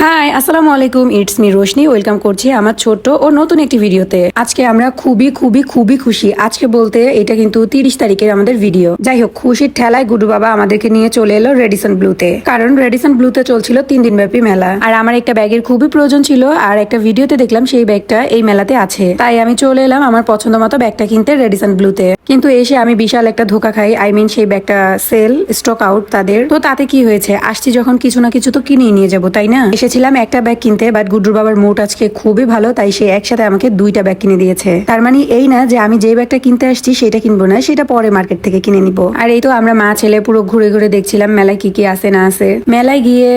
High, আসসালামু আলাইকুম। It's me Roshni. Welcome করছি আমার ছোট্ট ও নতুন একটি ভিডিওতে। আজকে আমরা খুবই খুবই খুবই খুশি। আজকে বলতে এটা কিন্তু 30 তারিখের আমাদের ভিডিও। যাই হোক, খুশির ঠেলায় গুডু বাবা আমাদেরকে নিয়ে চলে এলো রেডিসন ব্লুতে। কারণ রেডিসন ব্লুতে চলছিল 3 দিন ব্যাপী মেলা। আর আমার একটা ব্যাগের খুবই প্রয়োজন ছিল, আর একটা ভিডিওতে দেখলাম সেই ব্যাগটা এই মেলাতে আছে। তাই আমি চলে এলাম আমার পছন্দ মতো ব্যাগটা কিনতে রেডিসন ব্লুতে। কিন্তু এসে আমি বিশাল একটা ধোকা খাই। সেই ব্যাগটা সেল স্টক আউট তাদের। তো তাতে কি হয়েছে, আসছি যখন কিছু না কিছু তো কিনেই নিয়ে যাবো, তাই না? এসেছিলাম একটা ব্যাগ কিনতে, বাট গুড্ডুর বাবার মুড আজকে খুবই ভালো, তাই সে একসাথে আমাকে 2টা ব্যাগ কিনে দিয়েছে। তার মানে এই না যে আমি যে ব্যাগটা কিনতে আসছি সেটা কিনবো না, সেটা পরে মার্কেট থেকে কিনে নিবো। আর এই তো আমরা মা ছেলে পুরো ঘুরে ঘুরে দেখছিলাম মেলায় কি কি আছে না আছে। মেলায় গিয়ে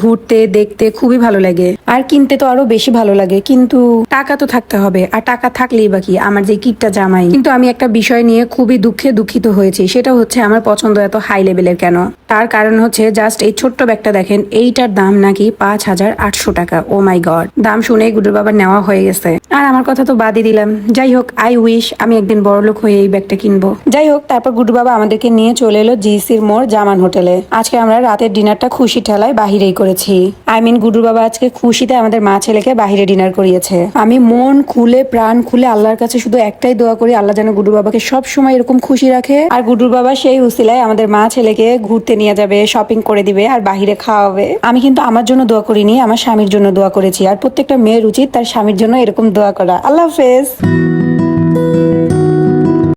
ঘুরতে দেখতে খুবই ভালো লাগে, আর কিনতে তো আরো বেশি ভালো লাগে। কিন্তু টাকা তো থাকতে হবে, আর টাকা থাকলেই বাকি আমার যে কিটটা জামাই। কিন্তু আমি একটা বিষয় নিয়ে খুবই দুঃখিত হয়েছি, সেটা হচ্ছে আমার পছন্দ এত হাই লেভেলের কেন। তার কারণ হচ্ছে জাস্ট এই ছোট্ট ব্যাগটা দেখেন, এইটার দাম নাকি 5,800 টাকা। ও মাই গড, দাম শুনে গুডুর বাবার নেওয়া হয়ে গেছে। আর আমার কথা তো বাদই দিলাম। যাই হোক, আই উইশ আমি একদিন বড়লোক হয়ে এই ব্যাগটা কিনবো। যাই হোক, তারপর গুডু বাবা আমাদেরকে নিয়ে চলে এলো জিসির মোড় জামান হোটেলে। আজকে আমরা রাতের ডিনারটা খুশি ঠেলায় বাহিরেই করেছি। গুডুর বাবা আজকে খুশিতে আমাদের মা ছেলেকে বাহিরে ডিনার করিয়েছে। আমি মন খুলে প্রাণ খুলে আল্লাহর কাছে শুধু একটাই দোয়া করি, আল্লাহ যেন গুডুর বাবাকে সব সময় এরকম খুশি রাখে। আর গুডুর বাবা সেই উসিলায় আমাদের মা ছেলেকে ঘুরতে নিয়ে যাবে, শপিং করে দিবে, আর বাহিরে খাওয়াবে। আমি কিন্তু আমার জন্য দোয়া করিনি, আমার স্বামীর জন্য দোয়া করেছি। আর প্রত্যেকটা মেয়ের উচিত তার স্বামীর জন্য এরকম দোয়া করা। আল্লাহ হাফেজ।